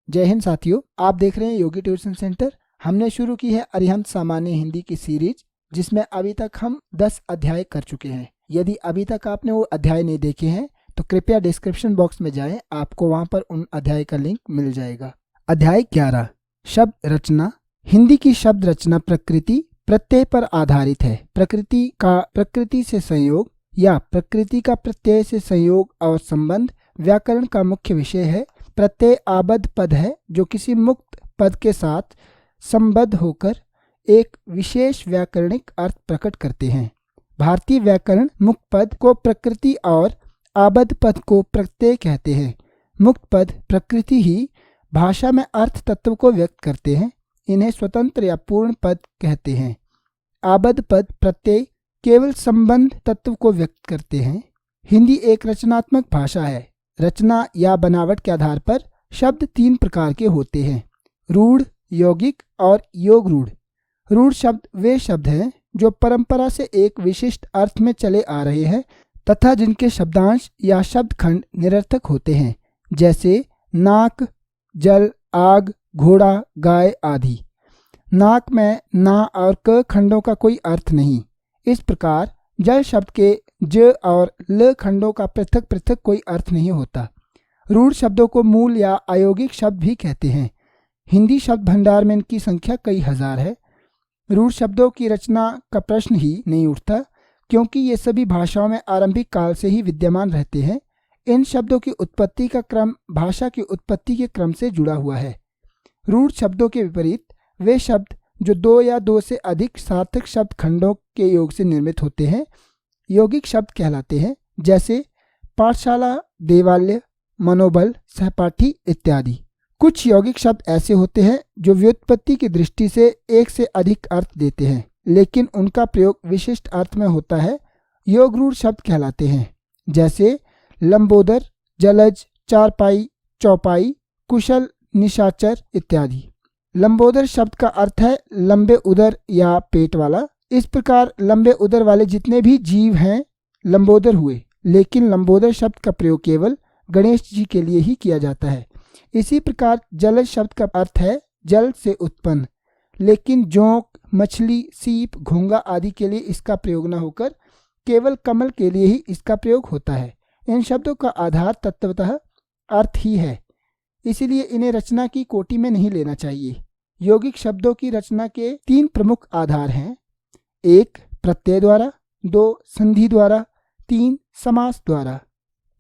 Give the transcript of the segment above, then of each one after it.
जय हिंद साथियों, आप देख रहे हैं योगी ट्यूशन सेंटर। हमने शुरू की है अरिहंत सामान्य हिंदी की सीरीज, जिसमें अभी तक हम 10 अध्याय कर चुके हैं। यदि अभी तक आपने वो अध्याय नहीं देखे हैं तो कृपया डिस्क्रिप्शन बॉक्स में जाएं, आपको वहां पर उन अध्याय का लिंक मिल जाएगा। अध्याय 11, शब्द रचना। हिंदी की शब्द रचना प्रकृति प्रत्यय पर आधारित है। प्रकृति का प्रकृति से संयोग या प्रकृति का प्रत्यय से संयोग और संबंध व्याकरण का मुख्य विषय है। प्रत्यय आबद्ध पद है जो किसी मुक्त पद के साथ संबद्ध होकर एक विशेष व्याकरणिक अर्थ प्रकट करते हैं। भारतीय व्याकरण मुक्त पद को प्रकृति और आबद्ध पद को प्रत्यय कहते हैं। मुक्त पद प्रकृति ही भाषा में अर्थ तत्व को व्यक्त करते हैं, इन्हें स्वतंत्र या पूर्ण पद कहते हैं। आबद्ध पद प्रत्यय केवल संबंध तत्व को व्यक्त करते हैं। हिंदी एक रचनात्मक भाषा है। रचना या बनावट के आधार पर शब्द 3 प्रकार के होते हैं: रूढ़, यौगिक और योग रूढ़। रूढ़ शब्द वे शब्द हैं जो परंपरा से एक विशिष्ट अर्थ में चले आ रहे हैं तथा जिनके शब्दांश या शब्द खंड निरर्थक होते हैं, जैसे नाक, जल, आग, घोड़ा, गाय आदि। नाक में ना और क खंडों का कोई अर्थ नहीं। इस प्रकार जल शब्द के ज और ल खंडों का पृथक पृथक कोई अर्थ नहीं होता। रूढ़ शब्दों को मूल या अयौगिक शब्द भी कहते हैं। हिंदी शब्द भंडार में इनकी संख्या कई हजार है। रूढ़ शब्दों की रचना का प्रश्न ही नहीं उठता, क्योंकि ये सभी भाषाओं में आरंभिक काल से ही विद्यमान रहते हैं। इन शब्दों की उत्पत्ति का क्रम भाषा की उत्पत्ति के क्रम से जुड़ा हुआ है। रूढ़ शब्दों के विपरीत वे शब्द जो 2 या 2 से अधिक सार्थक शब्द खंडों के योग से निर्मित होते हैं यौगिक शब्द कहलाते हैं, जैसे पाठशाला, देवालय, मनोबल, सहपाठी इत्यादि। कुछ यौगिक शब्द ऐसे होते हैं जो व्युत्पत्ति की दृष्टि से एक से अधिक अर्थ देते हैं, लेकिन उनका प्रयोग विशिष्ट अर्थ में होता है, योग रूढ़ शब्द कहलाते हैं, जैसे लंबोदर, जलज, चारपाई, चौपाई, कुशल, निशाचर इत्यादि। लंबोदर शब्द का अर्थ है लंबे उदर या पेट वाला। इस प्रकार लंबे उदर वाले जितने भी जीव हैं लंबोदर हुए, लेकिन लंबोदर शब्द का प्रयोग केवल गणेश जी के लिए ही किया जाता है। इसी प्रकार जलज शब्द का अर्थ है जल से उत्पन्न, लेकिन जोंक, मछली, सीप, घोंगा आदि के लिए इसका प्रयोग न होकर केवल कमल के लिए ही इसका प्रयोग होता है। इन शब्दों का आधार तत्वतः अर्थ ही है, इसीलिए इन्हें रचना की कोटि में नहीं लेना चाहिए। यौगिक शब्दों की रचना के 3 प्रमुख आधार हैं: 1 प्रत्यय द्वारा, 2 संधि द्वारा, 3 समास द्वारा।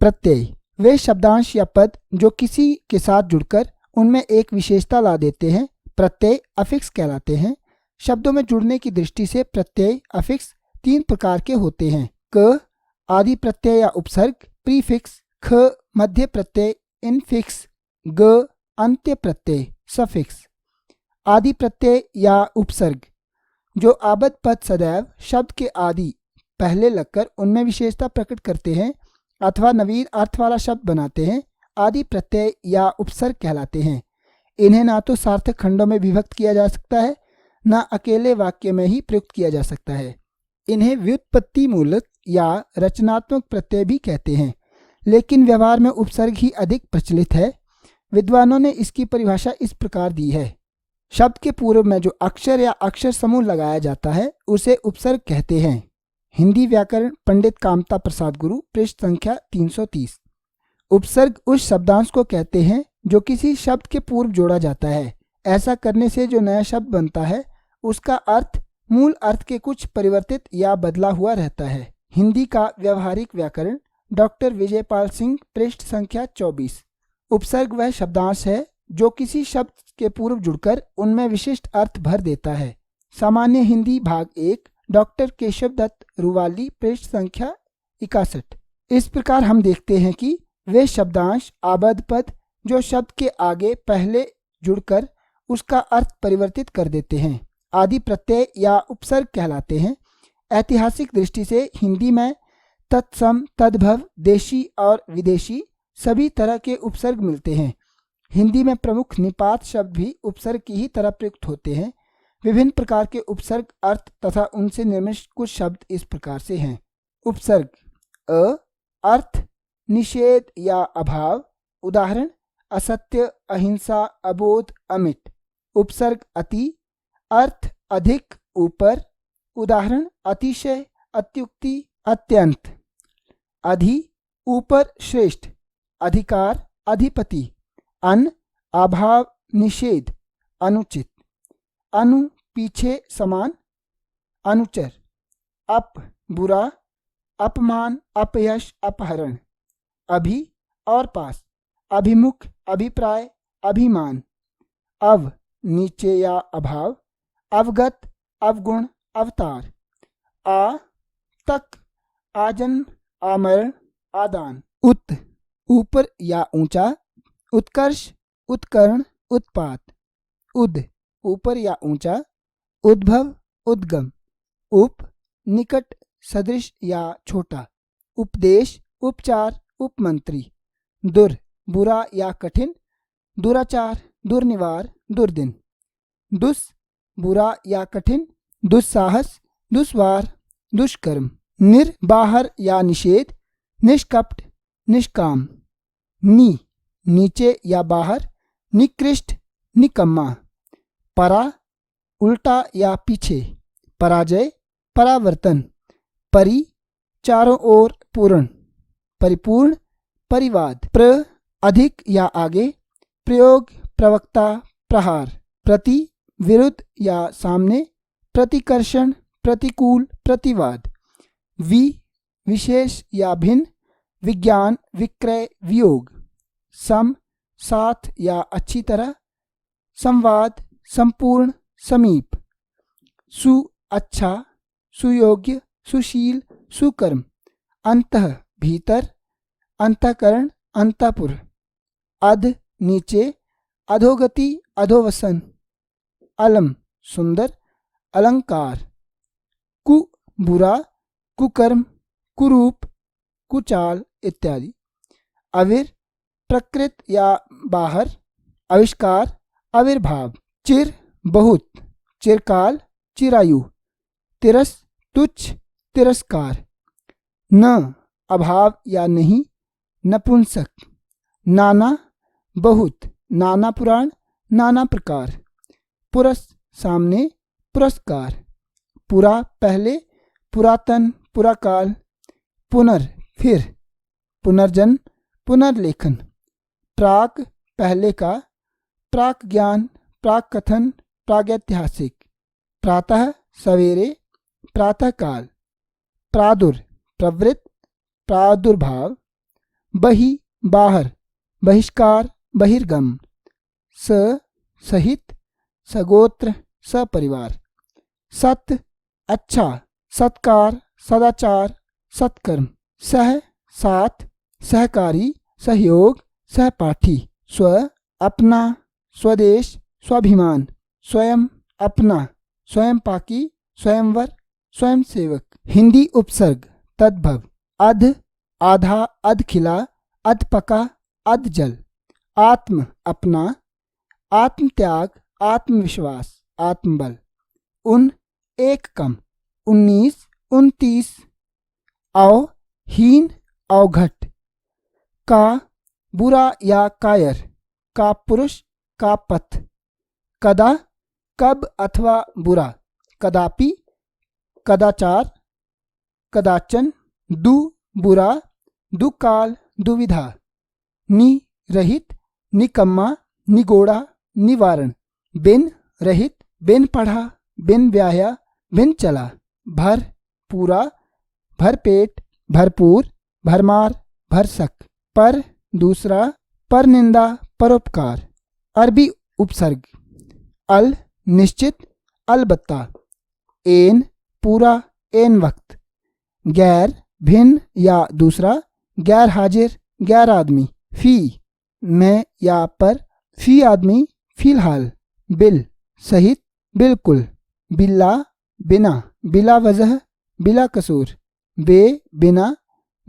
प्रत्यय वे शब्दांश या पद जो किसी के साथ जुड़कर उनमें एक विशेषता ला देते हैं, प्रत्यय अफिक्स कहलाते हैं। शब्दों में जुड़ने की दृष्टि से प्रत्यय अफिक्स 3 प्रकार के होते हैं: क आदि प्रत्यय या उपसर्ग, प्रीफिक्स, ख मध्य प्रत्यय इनफिक्स, ग अंत्य प्रत्यय सफिक्स। आदि प्रत्यय या उपसर्ग जो आबद्ध पद सदैव शब्द के आदि पहले लगकर उनमें विशेषता प्रकट करते हैं अथवा नवीन अर्थ वाला शब्द बनाते हैं, आदि प्रत्यय या उपसर्ग कहलाते हैं। इन्हें ना तो सार्थक खंडों में विभक्त किया जा सकता है, ना अकेले वाक्य में ही प्रयुक्त किया जा सकता है। इन्हें व्युत्पत्ति मूलक या रचनात्मक प्रत्यय भी कहते हैं, लेकिन व्यवहार में उपसर्ग ही अधिक प्रचलित है। विद्वानों ने इसकी परिभाषा इस प्रकार दी है: शब्द के पूर्व में जो अक्षर या अक्षर समूह लगाया जाता है उसे उपसर्ग कहते हैं। हिंदी व्याकरण पंडित कामता प्रसाद गुरु, पृष्ठ संख्या 330। उपसर्ग उस शब्दांश को कहते हैं जो किसी शब्द के पूर्व जोड़ा जाता है। ऐसा करने से जो नया शब्द बनता है उसका अर्थ मूल अर्थ के कुछ परिवर्तित या बदला हुआ रहता है। हिंदी का व्यवहारिक व्याकरण, डॉक्टर विजयपाल सिंह, पृष्ठ संख्या 24। उपसर्ग वह शब्दांश है जो किसी शब्द के पूर्व जुड़कर उनमें विशिष्ट अर्थ भर देता है। सामान्य हिंदी भाग 1, डॉक्टर केशव दत्त रुवाली, पृष्ठ संख्या 61। इस प्रकार हम देखते हैं कि वे शब्दांश आबद्ध पद जो शब्द के आगे पहले जुड़कर उसका अर्थ परिवर्तित कर देते हैं, आदि प्रत्यय या उपसर्ग कहलाते हैं। ऐतिहासिक दृष्टि से हिंदी में तत्सम, तद्भव, देशी और विदेशी सभी तरह के उपसर्ग मिलते हैं। हिंदी में प्रमुख निपात शब्द भी उपसर्ग की ही तरह प्रयुक्त होते हैं। विभिन्न प्रकार के उपसर्ग अर्थ तथा उनसे निर्मित कुछ शब्द इस प्रकार से हैं: उपसर्ग: अर्थ, निषेध या अभाव। उदाहरण: असत्य, अहिंसा, अबोध, अमिट। उपसर्ग अति, अर्थ अधिक, ऊपर। उदाहरण अतिशय, अत्युक्ति, अत्यंत। अधि ऊपर, श्रेष्ठ। अधिकार, अधिपति। अन अभाव, निषेध, अनुचित। अनु पीछे, समान, अनुचर। अप बुरा, अपमान, अपयश, अपहरण। अभि और पास, अभिमुख, अभिप्राय, अभिमान। अव नीचे या अभाव, अवगत, अवगुण, अवतार। आ तक, आजन्म, आमरण, आदान। उत ऊपर या ऊंचा, उत्कर्ष, उत्कर्ण, उत्पात। उद ऊपर या ऊंचा, उद्भव, उद्गम। उप निकट, सदृश या छोटा। उपदेश, उपचार, उपमंत्री। दुर बुरा या कठिन, दुराचार, दुर्निवार, दुर्दिन। दुस बुरा या कठिन, दुस्साहस, दुस्वार, दुष्कर्म। निर बाहर या निषेध, निष्कपट, निष्काम। नी नीचे या बाहर, निकृष्ट, निकम्मा। परा उल्टा या पीछे, पराजय, परावर्तन। परि चारों ओर, पूर्ण, परिपूर्ण, परिवाद। प्र अधिक या आगे, प्रयोग, प्रवक्ता, प्रहार। प्रति विरुद्ध या सामने, प्रतिकर्षण, प्रतिकूल, प्रतिवाद। वि विशेष या भिन्न, विज्ञान, विक्रय, वियोग। सम साथ या अच्छी तरह, संवाद, संपूर्ण, समीप। सु अच्छा, सुयोग्य, सुशील, सुकर्म। अंतः भीतर, अंतःकरण, अंतःपुर। अध नीचे, अधोगति, अधोवसन। अलम सुंदर, अलंकार। कु बुरा, कुकर्म, कुरूप, कुचाल इत्यादि। अविर प्रकृत या बाहर, आविष्कार, आविर्भाव। चिर बहुत, चिरकाल, चिरायु। तिरस तुच्छ, तिरस्कार। न अभाव या नहीं, नपुंसक। नाना बहुत, नाना पुराण, नाना प्रकार। पुरस सामने, पुरस्कार। पुरा पहले, पुरातन, पुराकाल। पुनर फिर, पुनर्जन्म, पुनर्लेखन। प्राक पहले का, प्राक ज्ञान, प्राक कथन, प्रागैतिहासिक। प्रातः सवेरे, प्रातःकाल। प्रादुर प्रवृत्त, प्रादुर्भाव। बहि बाहर, बहिष्कार, बहिर्गम। स सहित, सगोत्र, सपरिवार। सत अच्छा, सत्कार, सदाचार, सत्कर्म। सह साथ, सहकारी, सहयोग, सहपाठी। स्व अपना, स्वदेश, स्वाभिमान। स्वयं अपना, स्वयं पाकी, स्वयंवर, स्वयंसेवक। हिंदी उपसर्ग तद्भव। अध आधा, अध खिला, अध पका, अध जल। आत्म अपना, आत्म त्याग, आत्मविश्वास, आत्मबल। उन एक कम, 19, 29। औ हीन, अवघट। का बुरा या कायर, का पुरुष, का पथ। कदा कब अथवा बुरा, कदापि, कदाचार, कदाचन। दु बुरा, दुकाल, दुविधा। नि रहित, निकम्मा, निगोड़ा, निवारण। बिन रहित, बिन पढ़ा, बिन ब्याह्या, बिन चला। भर पूरा, भरपेट, भरपूर, भरमार, भरसक। पर दूसरा, पर निंदा, परोपकार। अरबी उपसर्ग। अल निश्चित, अलबत्ता। एन पूरा, एन वक्त। गैर भिन्न या दूसरा, गैर हाजिर, गैर आदमी। फी में या पर, फी आदमी, फिलहाल। बिल सहित, बिल्कुल। बिल्ला बिना, बिला वजह, बिला कसूर। बे बिना,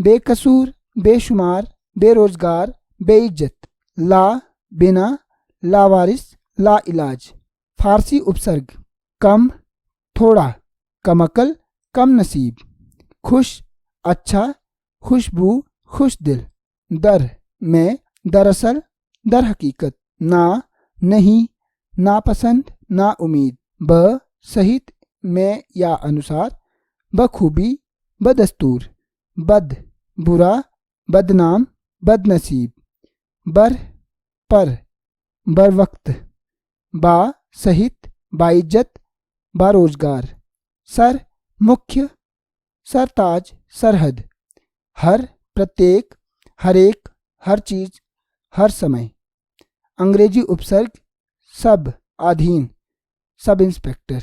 बेकसूर, बेशुमार, बेरोजगार, बेइज्जत। ला बिना, लावारिस, ला इलाज। फारसी उपसर्ग। कम थोड़ा, कमअकल, कम नसीब। खुश अच्छा, खुशबू, खुश दिल। दर में दरअसल, दर हकीकत, ना, नहीं, नापसंद, ना उम्मीद। ब सहित, में या अनुसार। बखूबी, बदस्तूर। बद बुरा, बदनाम, बदनसीब। बर पर, बर वक्त। बा सहित, बाइज्जत, बारोजगार। सर मुख्य, सरताज, सरहद। हर प्रत्येक, हर एक, हर चीज, हर समय। अंग्रेजी उपसर्ग सब, अधीन, सब इंस्पेक्टर।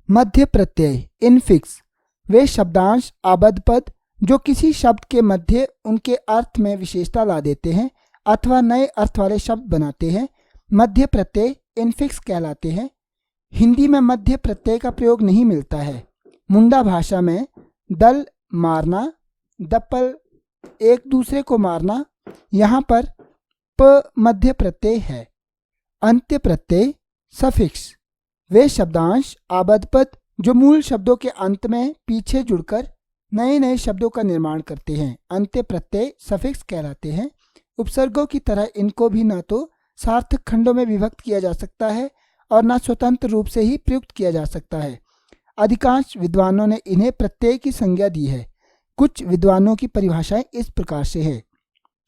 मध्य प्रत्यय इनफिक्स, वे शब्दांश आबद्ध पद जो किसी शब्द के मध्य उनके अर्थ में विशेषता ला देते हैं अथवा नए अर्थ वाले शब्द बनाते हैं, मध्य प्रत्यय इनफिक्स कहलाते हैं। हिंदी में मध्य प्रत्यय का प्रयोग नहीं मिलता है। मुंडा भाषा में दल मारना, दप्पल एक दूसरे को मारना, यहाँ पर प मध्य प्रत्यय है। अंत्य प्रत्यय सफिक्स, वे शब्दांश आबद्ध पद जो मूल शब्दों के अंत में पीछे जुड़कर नए नए शब्दों का निर्माण करते हैं, अंत्य प्रत्यय सफिक्स कहलाते हैं। उपसर्गों की तरह इनको भी न तो सार्थक खंडों में विभक्त किया जा सकता है और न स्वतंत्र रूप से ही प्रयुक्त किया जा सकता है। अधिकांश विद्वानों ने इन्हें प्रत्यय की संज्ञा दी है। कुछ विद्वानों की परिभाषाएं इस प्रकार से है।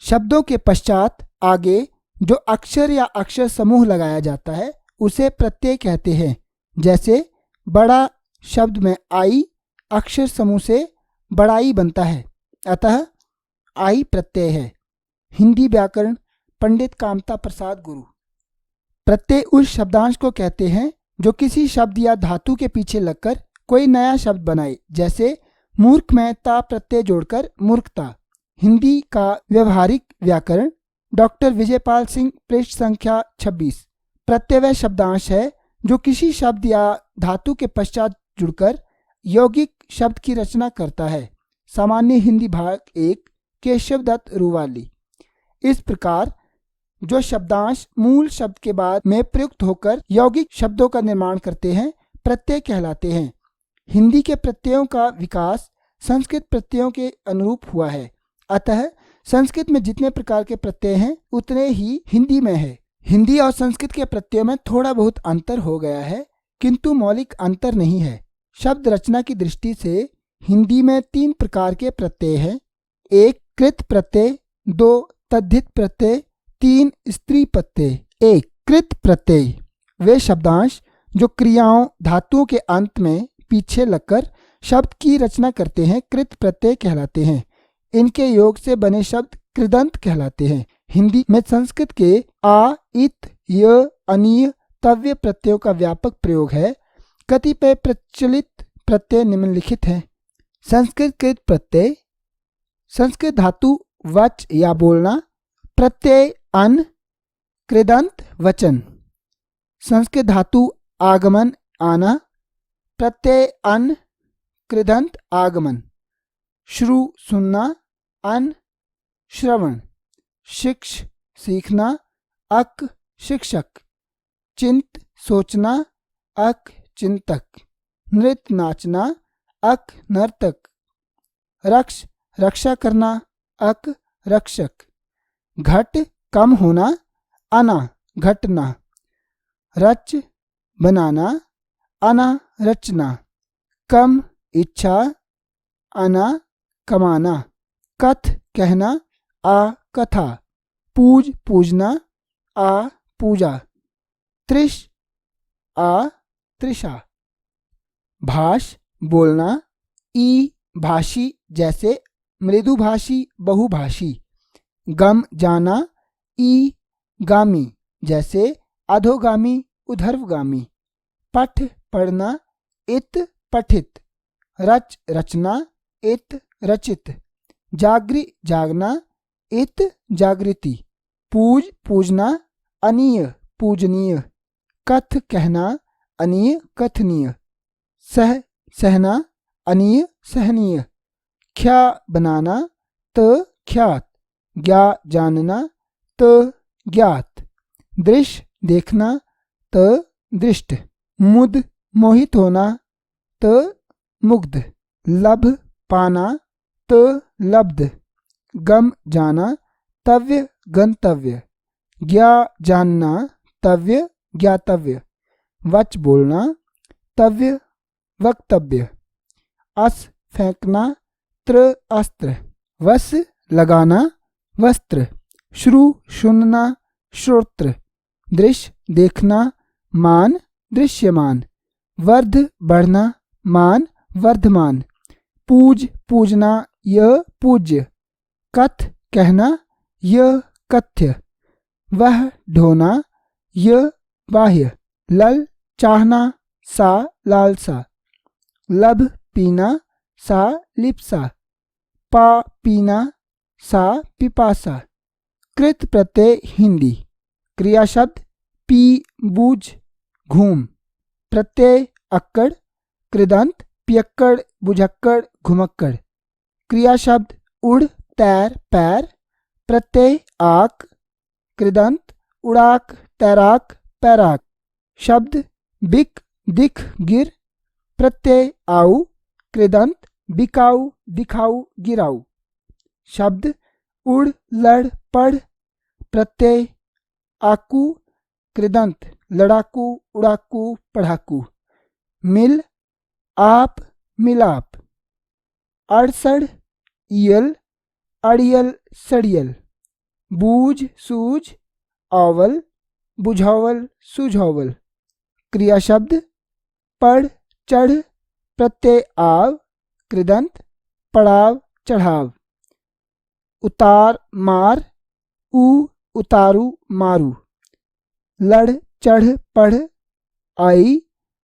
शब्दों के पश्चात आगे जो अक्षर या अक्षर समूह लगाया जाता है उसे प्रत्यय कहते हैं। जैसे बड़ा शब्द में आई अक्षर समूह से बड़ाई बनता है, अतः आई प्रत्यय है। हिंदी व्याकरण पंडित कामता प्रसाद गुरु। प्रत्यय उस शब्दांश को कहते हैं जो किसी शब्द या धातु के पीछे लगकर कोई नया शब्द बनाए। जैसे मूर्ख में ता प्रत्यय जोड़कर मूर्खता। हिंदी का व्यवहारिक व्याकरण डॉक्टर विजयपाल सिंह, पृष्ठ संख्या 26। प्रत्यय वह शब्दांश है जो किसी शब्द या धातु के पश्चात जुड़कर यौगिक शब्द की रचना करता है। सामान्य हिंदी भाग 1, केशव दत्त रुवाली। इस प्रकार जो शब्दांश मूल शब्द के बाद में प्रयुक्त होकर यौगिक शब्दों का निर्माण करते हैं प्रत्यय कहलाते हैं। हिंदी के प्रत्ययों का विकास संस्कृत प्रत्ययों के अनुरूप हुआ है, अतः संस्कृत में जितने प्रकार के प्रत्यय हैं उतने ही हिंदी में है। हिंदी और संस्कृत के प्रत्ययों में थोड़ा बहुत अंतर हो गया है, किंतु मौलिक अंतर नहीं है। शब्द रचना की दृष्टि से हिंदी में 3 प्रकार के प्रत्यय हैं। 1 कृत प्रत्यय, 2 तद्धित प्रत्यय, 3 स्त्री प्रत्यय। 1 कृत प्रत्यय, वे शब्दांश जो क्रियाओं धातुओं के अंत में पीछे लगकर शब्द की रचना करते हैं कृत प्रत्यय कहलाते हैं। इनके योग से बने शब्द कृदंत कहलाते हैं। हिंदी में संस्कृत के आ, इत, य, अनीय, तव्य प्रत्ययों का व्यापक प्रयोग है। कतिपय प्रचलित प्रत्यय निम्नलिखित हैं। संस्कृतकृत प्रत्यय, संस्कृत धातु वच या बोलना, प्रत्यय अन, कृदंत वचन। संस्कृत धातु आगमन आना, प्रत्यय अन, कृदंत आगमन। श्रु सुनना, अन श्रवण। शिक्ष सीखना, अक शिक्षक। चिंत सोचना, अक चिंतक। नृत्य नाचना, अक नर्तक। रक्ष रक्षा करना, अक रक्षक। घट कम होना, अना घटना। रच बनाना, अना रचना। कम इच्छा, अना कमाना। कथ कहना, आ कथा। पूज पूजना, आ पूजा। त्रिश आ त्रिषा। भाष बोलना, ई भाषी जैसे मृदुभाषी बहुभाषी। गम जाना, ई गामी जैसे अधोगामी उधर्वगामी। पठ पढ़ना, इत पठित। रच रचना, इत रचित। जागृ जागना, इत जागृति। पूज पूजना, अनीय पूजनीय। कथ कहना, अनीय कथनीय। सह सहना, अनीय सहनीय। ख्या बनाना, त ख्यात। ज्ञा जानना, त ज्ञात। दृश्य देखना, त दृष्ट। मुद मोहित होना, त मुग्ध। लभ पाना, त लब्ध। गम जाना, तव्य गंतव्य। ज्ञा जानना, तव्य ज्ञातव्य, वच बोलना, तव्य वक्तव्य, अस फेंकना, त्र अस्त्र, वस लगाना, वस्त्र, श्रु सुनना, श्रोत्र, दृश्य देखना, मान दृश्यमान, वर्ध बढ़ना, मान वर्धमान, पूज पूजना, यह पूज्य, कथ कहना, यह कथ्य, वह ढोना, यह बाह्य, लल चाहना, सा लालसा, लब पीना, सा लिप्सा, पा पीना, सा पिपासा। कृत प्रत्यय हिंदी। क्रिया शब्द पी बूझ घूम, प्रत्यय अक्कड़, कृदंत पियक्कड़ बुझक्कड़ घुमक्कड़। क्रिया शब्द उड़ तैर पैर, प्रत्यय आक, कृदंत उड़ाक तैराक पैराक। शब्द बिक दिख गिर, प्रत्यय आऊ, कृदंत बिकाऊ दिखाऊ गिराऊ। शब्द उड़ लड़ पढ़, प्रत्यय आकू, कृदंत लड़ाकू उड़ाकू पढ़ाकू। मिल आप मिलाप, अड़सड़ ईयल अड़ियल सड़ियल। बूझ सूझ औवल बुझावल सुझावल। क्रिया शब्द पढ़ चढ़, प्रत्यय आव, कृदंत पड़ाव चढ़ाव। उतार मार, ऊ उतारू मारू। लड़ चढ़ पढ़, आई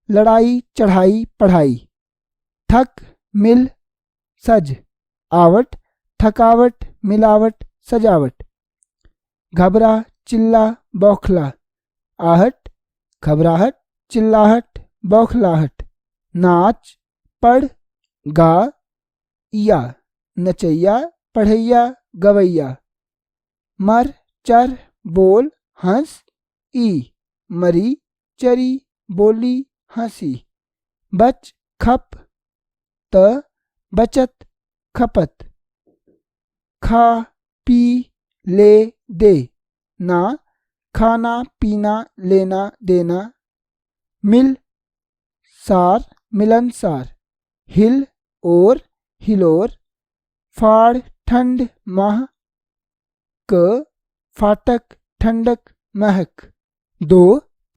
लड़ाई चढ़ाई पढ़ाई। थक मिल सज, आवट थकावट मिलावट सजावट। घबरा चिल्ला बौखला, आहट घबराहट चिल्लाहट बौखलाहट। नाच पढ़ गा, या नचैया पढ़ैया गवैया। मर चर बोल हंस, ई मरी चरी बोली हंसी। बच खप, त बचत खपत। खा पी ले दे, ना खाना पीना लेना देना। मिल सार मिलनसार, हिल और हिलोर। फाड़ ठंड माह, क फाटक ठंडक महक। दो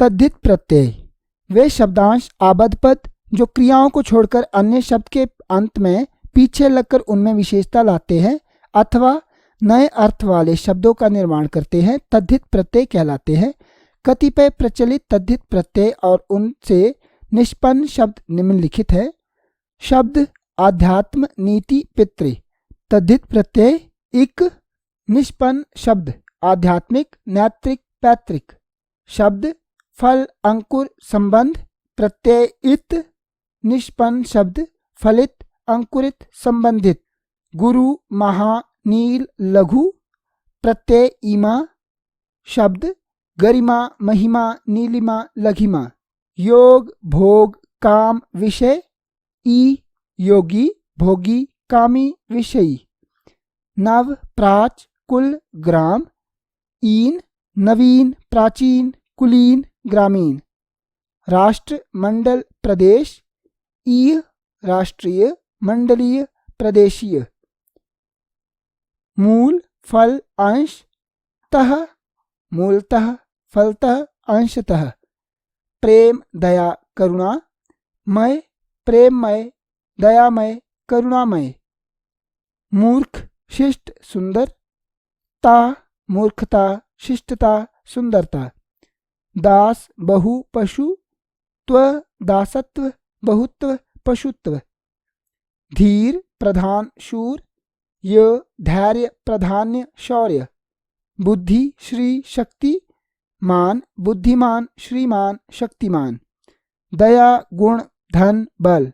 तद्धित प्रत्यय वे शब्दांश आबद्ध पद जो क्रियाओं को छोड़कर अन्य शब्द के अंत में पीछे लगकर उनमें विशेषता लाते हैं अथवा नए अर्थ वाले शब्दों का निर्माण करते हैं, तद्धित प्रत्यय कहलाते हैं। कतिपय प्रचलित तद्धित प्रत्यय और उनसे निष्पन्न शब्द निम्नलिखित है। शब्द आध्यात्म नीति पितृ, तद्धित प्रत्यय इक। निष्पन्न शब्द आध्यात्मिक नैत्रिक पैतृक। शब्द फल अंकुर संबंध, प्रत्यय इत। निष्पन्न शब्द फलित अंकुरित संबंधित। गुरु महा नील लघु, प्रत्यय ईमा। शब्द गरिमा महिमा नीलिमा लघिमा। योग भोग काम विषय, ई योगी भोगी कामी विषयी। नव प्राच कुल ग्राम, ईन नवीन प्राचीन कुलीन ग्रामीण। राष्ट्र मंडल प्रदेश, ई राष्ट्रीय मंडलीय प्रदेशीय। मूल फल अंश, तह मूलतः फलतः अंशतः। प्रेम दया करुणा, मय प्रेममय दयामय करुणामय। मूर्ख शिष्ट सुंदर, ता मूर्खता शिष्टता सुंदरता। दास बहु पशु, त्व दासत्व बहुत्व पशुत्व। धीर प्रधान शूर, य धैर्य प्राधान्य शौर्य। बुद्धि श्री शक्ति, मान बुद्धिमान श्रीमान शक्तिमान। दया गुण धन बल,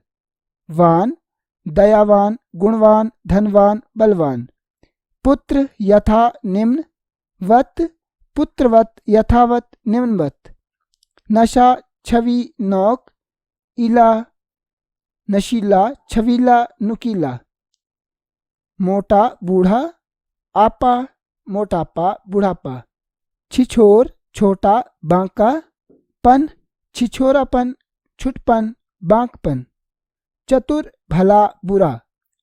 वान दयावान गुणवान धनवान बलवान। पुत्र यथा निम्न, वत पुत्रवत यथावत निम्नवत। नशा छवि नौक, इला नशीला छवीला नुकीला। मोटा बूढ़ा, आपा मोटापा बुढ़ापा। छिछोर छोटा बांका, पन छिछोरापन छुटपन बांकपन। चतुर भला बुरा,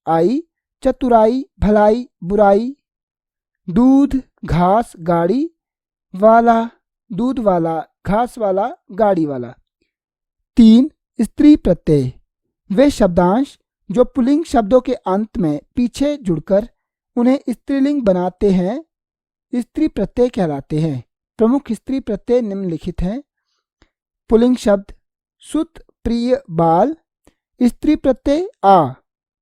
आई चतुराई भलाई बुराई। दूध घास गाड़ी, वाला दूध वाला घास वाला गाड़ी वाला। 3 स्त्री प्रत्यय, वे शब्दांश जो पुल्लिंग शब्दों के अंत में पीछे जुड़कर उन्हें स्त्रीलिंग बनाते हैं स्त्री प्रत्यय कहलाते हैं। प्रमुख स्त्री प्रत्यय निम्नलिखित हैं। पुल्लिंग शब्द सुत प्रिय बाल, स्त्री प्रत्यय आ।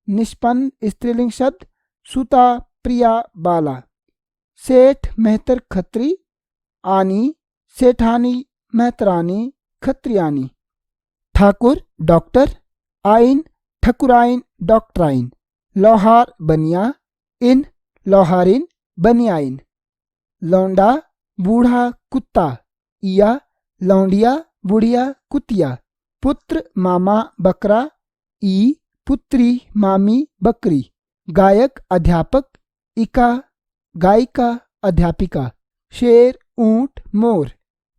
निष्पन्न स्त्रीलिंग शब्द सुता प्रिया बाला। सेठ मेहतर खत्री, आनी सेठानी मेहतरानी खत्रियानी। ठाकुर डॉक्टर, आइन ठकुराइन डॉक्टराइन। लोहार बनिया, इन लोहारिन बनियाइन। लौंडा बूढ़ा कुत्ता, इया लौंडिया बुढ़िया कुतिया। पुत्र मामा बकरा, ई पुत्री मामी बकरी। गायक अध्यापक, इका गायिका अध्यापिका। शेर ऊंट मोर,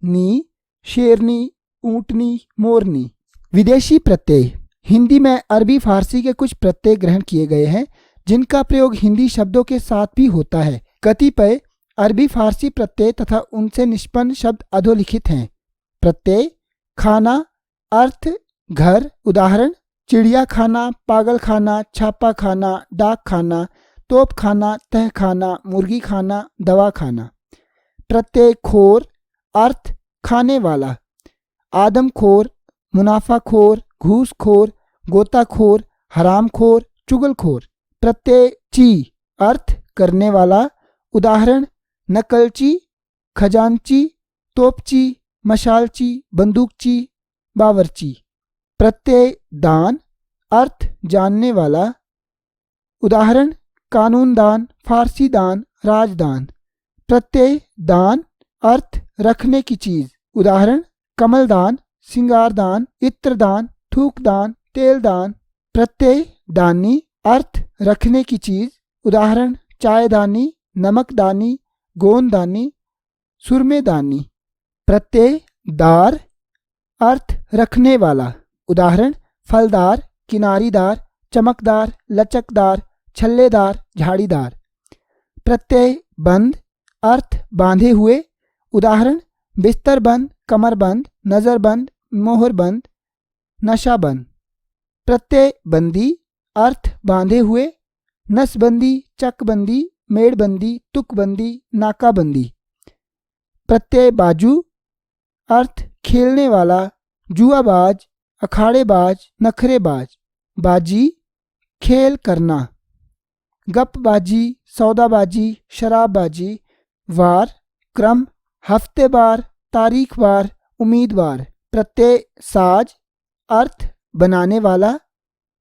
नी शेरनी ऊंटनी मोरनी। विदेशी प्रत्यय, हिंदी में अरबी फारसी के कुछ प्रत्यय ग्रहण किए गए हैं जिनका प्रयोग हिंदी शब्दों के साथ भी होता है। कतिपय अरबी फारसी प्रत्यय तथा उनसे निष्पन्न शब्द अधोलिखित हैं। प्रत्यय खाना, अर्थ घर, उदाहरण चिड़िया खाना, पागल खाना, छापा खाना, डाक खाना, तोप खाना, तह खाना, मुर्गी खाना, दवा खाना। प्रत्यय खोर, अर्थ खाने वाला, आदमखोर, मुनाफाखोर, घूसखोर, गोताखोर, हरामखोर, चुगलखोर। प्रत्यय ची, अर्थ करने वाला, उदाहरण नकलची, खजांची, तोपची, मशालची, बंदूकची, बावर्ची। प्रत्यय दान, अर्थ जानने वाला, उदाहरण कानूनदान, फारसी दान, राजदान। प्रत्यय दान, अर्थ रखने की चीज, उदाहरण कमलदान, सिंगारदान, इत्रदान, थूकदान, तेलदान। प्रत्यय दानी, अर्थ रखने की चीज, उदाहरण चायदानी, नमकदानी, गोंददानी, सुरमेदानी। प्रत्यय दार, अर्थ रखने वाला, उदाहरण फलदार, किनारीदार, चमकदार, लचकदार, छल्लेदार, झाड़ीदार। प्रत्यय बंद, अर्थ बांधे हुए, उदाहरण बिस्तर बंद, कमर बंद, नजर बंद, मोहर बंद, नशा बंद। प्रत्यय बंदी, अर्थ बांधे हुए, नसबंदी, चकबंदी, मेड़बंदी, तुकबंदी, नाकाबंदी। प्रत्यय बाजू, अर्थ खेलने वाला, जुआबाज, अखाड़ेबाज, नखरेबाज। बाजी खेल करना। गपबाजी, सौदाबाजी, शराबबाजी। वार क्रम, हफ्तेवार, तारीखवार, उम्मीदवार। प्रत्यय साज, अर्थ बनाने वाला,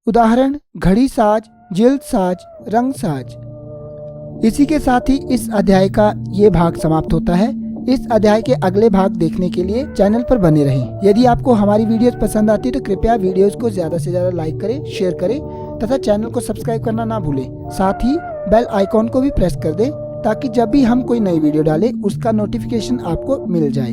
उदाहरण घड़ी साज, जिल्द साज, रंग साज। इसी के साथ ही इस अध्याय का ये भाग समाप्त होता है। इस अध्याय के अगले भाग देखने के लिए चैनल पर बने रहें। यदि आपको हमारी वीडियोस पसंद आती है तो कृपया वीडियोस को ज्यादा से ज्यादा लाइक करें, शेयर करें तथा चैनल को सब्सक्राइब करना ना भूलें। साथ ही बेल आइकॉन को भी प्रेस कर दें ताकि जब भी हम कोई नई वीडियो डालें उसका नोटिफिकेशन आपको मिल जाए।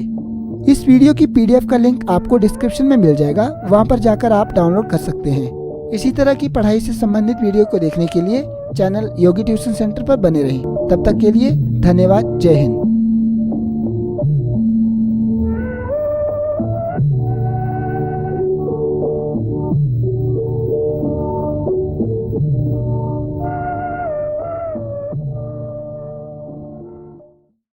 इस वीडियो की PDF का लिंक आपको डिस्क्रिप्शन में मिल जाएगा, वहाँ पर जाकर आप डाउनलोड कर सकते हैं। इसी तरह की पढ़ाई से संबंधित वीडियो को देखने के लिए चैनल योगी ट्यूशन सेंटर पर बने रहें। तब तक के लिए धन्यवाद। जय हिंद।